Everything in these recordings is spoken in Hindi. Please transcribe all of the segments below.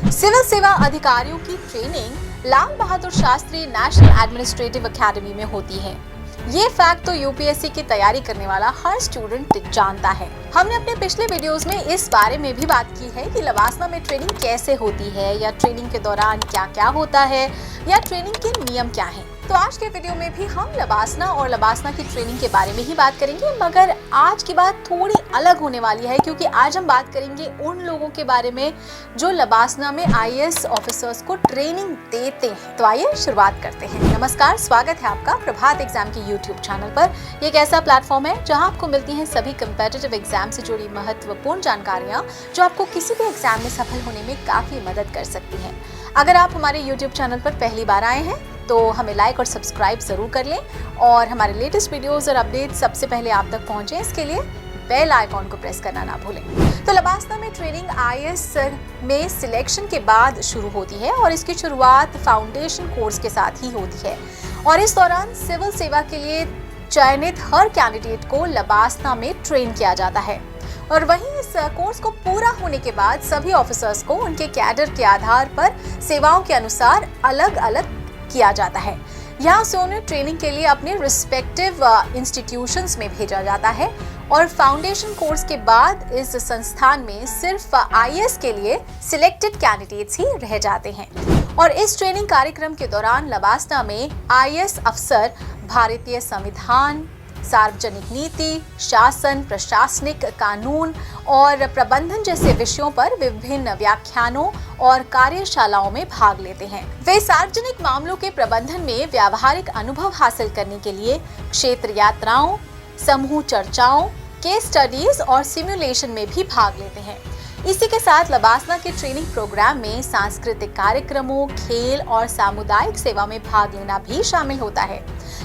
सिविल सेवा अधिकारियों की training Lal Bahadur Shastri national administrative academy में होती है। ये फैक्ट तो यूपीएससी की तैयारी करने वाला हर स्टूडेंट जानता है। हमने अपने पिछले वीडियोस में इस बारे में भी बात की है कि लबासना में ट्रेनिंग कैसे होती है, या ट्रेनिंग के दौरान क्या क्या होता है, या ट्रेनिंग के नियम क्या हैं। तो आज के वीडियो में भी हम लबासना और लबासना की ट्रेनिंग के बारे में ही बात करेंगे, मगर आज की बात थोड़ी अलग होने वाली है, क्योंकि आज हम बात करेंगे उन लोगों के बारे में जो लबासना में आईएएस ऑफिसर्स को ट्रेनिंग देते हैं। तो आइए शुरुआत करते हैं। नमस्कार, स्वागत है आपका प्रभात एग्जाम के यूट्यूब चैनल पर। ये एक ऐसा प्लेटफॉर्म है जहां आपको मिलती हैं सभी कम्पिटिटिव एग्जाम से जुड़ी महत्वपूर्ण जानकारियां जो आपको किसी भी एग्जाम में सफल होने में काफी मदद कर सकती हैं। अगर आप हमारे यूट्यूब चैनल पर पहली बार आए हैं तो हमें लाइक और सब्सक्राइब जरूर कर लें, और हमारे लेटेस्ट वीडियोस और अपडेट सबसे पहले आप तक पहुंचे इसके लिए बेल आइकॉन को प्रेस करना ना भूलें। तो लबासना में ट्रेनिंग आईएएस में सिलेक्शन के बाद शुरू होती है, और इसकी शुरुआत फाउंडेशन कोर्स के साथ ही होती है, और इस दौरान सिविल सेवा के लिए चयनित हर कैंडिडेट को लबासना में ट्रेन किया जाता है। और वहीं इस कोर्स को पूरा होने के बाद सभी ऑफिसर्स को उनके कैडर के आधार पर सेवाओं के अनुसार अलग अलग किया जाता है। यहाँ से उन्हें ट्रेनिंग के लिए अपने रिस्पेक्टिव इंस्टीट्यूशंस में भेजा जाता है, और फाउंडेशन कोर्स के बाद इस संस्थान में सिर्फ आईएएस के लिए सिलेक्टेड कैंडिडेट्स ही रह जाते हैं। और इस ट्रेनिंग कार्यक्रम के दौरान लबासना में आईएएस अफसर भारतीय संविधान, सार्वजनिक नीति, शासन, प्रशासनिक कानून और प्रबंधन जैसे विषयों पर विभिन्न व्याख्यानों और कार्यशालाओं में भाग लेते हैं। वे सार्वजनिक मामलों के प्रबंधन में व्यावहारिक अनुभव हासिल करने के लिए क्षेत्र यात्राओं, समूह चर्चाओं, केस स्टडीज और सिमुलेशन में भी भाग लेते हैं। इसी के साथ लबासना के ट्रेनिंग प्रोग्राम में सांस्कृतिक कार्यक्रमों, खेल और सामुदायिक सेवा में भाग लेना भी शामिल होता है।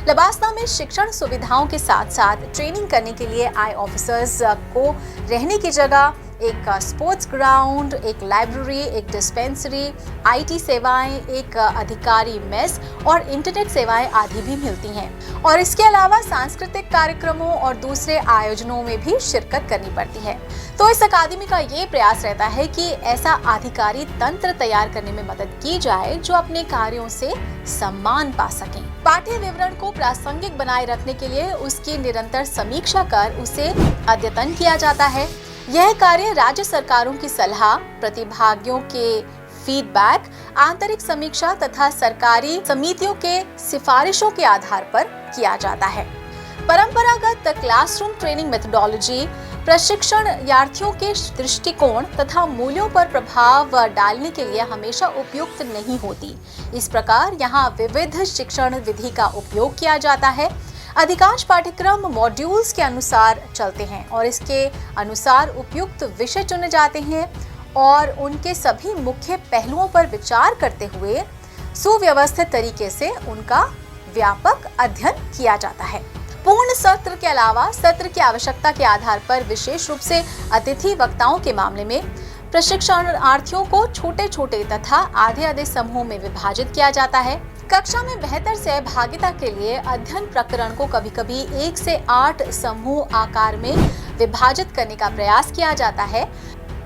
लबासना में शिक्षण सुविधाओं के साथ साथ ट्रेनिंग करने के लिए आए ऑफिसर्स को रहने की जगह, एक स्पोर्ट्स ग्राउंड, एक लाइब्रेरी, एक डिस्पेंसरी, आईटी सेवाएं, एक अधिकारी मेस और इंटरनेट सेवाएं आदि भी मिलती हैं। और इसके अलावा सांस्कृतिक कार्यक्रमों और दूसरे आयोजनों में भी शिरकत करनी पड़ती है। तो इस अकादमी का ये प्रयास रहता है कि ऐसा अधिकारी तंत्र तैयार करने में मदद की जाए जो अपने कार्यों से सम्मान पा सकें। पाठ्य विवरण को प्रासंगिक बनाए रखने के लिए उसकी निरंतर समीक्षा कर उसे अद्यतन किया जाता है। यह कार्य राज्य सरकारों की सलाह, प्रतिभागियों के फीडबैक, आंतरिक समीक्षा तथा सरकारी समितियों के सिफारिशों के आधार पर किया जाता है। परंपरागत क्लासरूम ट्रेनिंग मेथोडोलॉजी प्रशिक्षणार्थियों के दृष्टिकोण तथा मूल्यों पर प्रभाव डालने के लिए हमेशा उपयुक्त नहीं होती। इस प्रकार यहाँ विविध शिक्षण विधि का उपयोग किया जाता है। अधिकांश पाठ्यक्रम मॉड्यूल्स के अनुसार चलते हैं, और इसके अनुसार उपयुक्त विषय चुने जाते हैं, और उनके सभी मुख्य पहलुओं पर विचार करते हुए सुव्यवस्थित तरीके से उनका व्यापक अध्ययन किया जाता है। पूर्ण सत्र के अलावा सत्र की आवश्यकता के आधार पर विशेष रूप से अतिथि वक्ताओं के मामले में प्रशिक्षणार्थियों को छोटे छोटे तथा आधे आधे समूहों में विभाजित किया जाता है। कक्षा में बेहतर सहभागिता के लिए अध्ययन प्रकरण को कभी कभी 1 से 8 समूह आकार में विभाजित करने का प्रयास किया जाता है।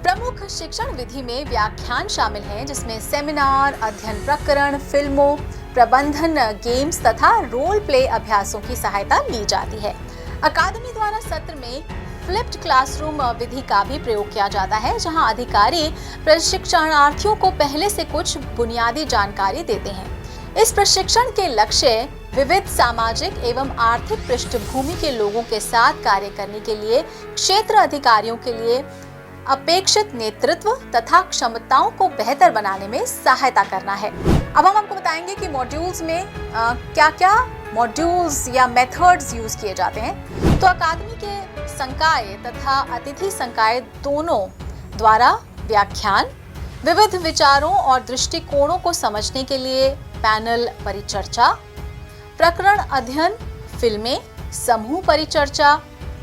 प्रमुख शिक्षण विधि में व्याख्यान शामिल हैं, जिसमें सेमिनार, अध्ययन प्रकरण, फिल्मों, प्रबंधन, गेम्स तथा रोल प्ले अभ्यासों की सहायता ली जाती है। अकादमी द्वारा सत्र में फ्लिप्ड क्लासरूम विधि का भी प्रयोग किया जाता है, जहां अधिकारी प्रशिक्षणार्थियों को पहले से कुछ बुनियादी जानकारी देते हैं। इस प्रशिक्षण के लक्ष्य विविध सामाजिक एवं आर्थिक पृष्ठभूमि के लोगों के साथ कार्य करने के लिए क्षेत्र अधिकारियों के लिए अपेक्षित नेतृत्व तथा क्षमताओं को बेहतर बनाने में सहायता करना है। अब हम आपको बताएंगे कि मॉड्यूल्स में क्या मॉड्यूल्स या मेथड्स यूज किए जाते हैं। तो अकादमी के संकाय तथा अतिथि संकाय दोनों द्वारा व्याख्यान, विविध विचारों और दृष्टिकोणों को समझने के लिए पैनल परिचर्चा, प्रकरण अध्ययन, फिल्में, समूह परिचर्चा,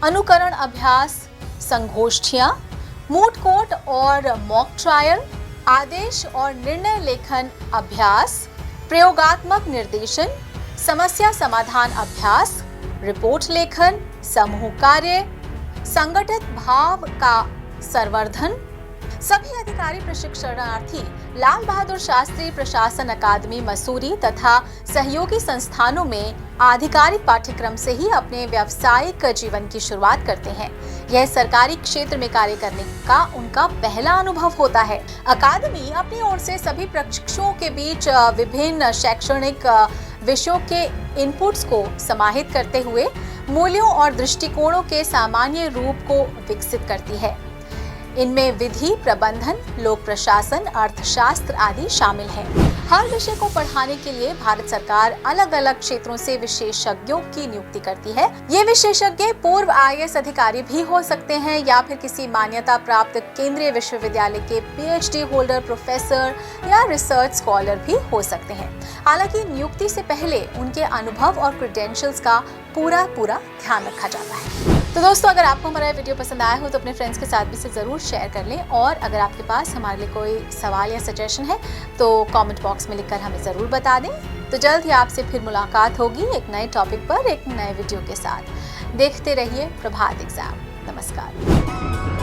अनुकरण अभ्यास, संगोष्ठियां, मूट कोर्ट और मॉक ट्रायल, आदेश और निर्णय लेखन अभ्यास, प्रयोगात्मक निर्देशन, समस्या समाधान अभ्यास, रिपोर्ट लेखन, समूह कार्य, संगठित भाव का संवर्धन, सभी अधिकारी प्रशिक्षणार्थी लाल बहादुर शास्त्री प्रशासन अकादमी मसूरी तथा सहयोगी संस्थानों में आधिकारिक पाठ्यक्रम से ही अपने व्यावसायिक जीवन की शुरुआत करते हैं। यह सरकारी क्षेत्र में कार्य करने का उनका पहला अनुभव होता है। अकादमी अपनी ओर से सभी प्रशिक्षुओं के बीच विभिन्न शैक्षणिक विषयों के इनपुट्स को समाहित करते हुए मूल्यों और दृष्टिकोणों के सामान्य रूप को विकसित करती है। इनमें विधि, प्रबंधन, लोक प्रशासन, अर्थशास्त्र आदि शामिल हैं। हर विषय को पढ़ाने के लिए भारत सरकार अलग अलग क्षेत्रों से विशेषज्ञों की नियुक्ति करती है। ये विशेषज्ञ पूर्व IAS अधिकारी भी हो सकते हैं या फिर किसी मान्यता प्राप्त केंद्रीय विश्वविद्यालय के PhD होल्डर, प्रोफेसर या रिसर्च स्कॉलर भी हो सकते हैं। हालांकि नियुक्ति से पहले उनके अनुभव और क्रेडेंशियल्स का पूरा ध्यान रखा जाता है। तो दोस्तों, अगर आपको हमारा वीडियो पसंद आया हो तो अपने फ्रेंड्स के साथ भी इसे ज़रूर शेयर कर लें, और अगर आपके पास हमारे लिए कोई सवाल या सजेशन है तो कमेंट बॉक्स में लिखकर हमें ज़रूर बता दें। तो जल्द ही आपसे फिर मुलाकात होगी एक नए टॉपिक पर, एक नए वीडियो के साथ। देखते रहिए प्रभात एग्जाम। नमस्कार।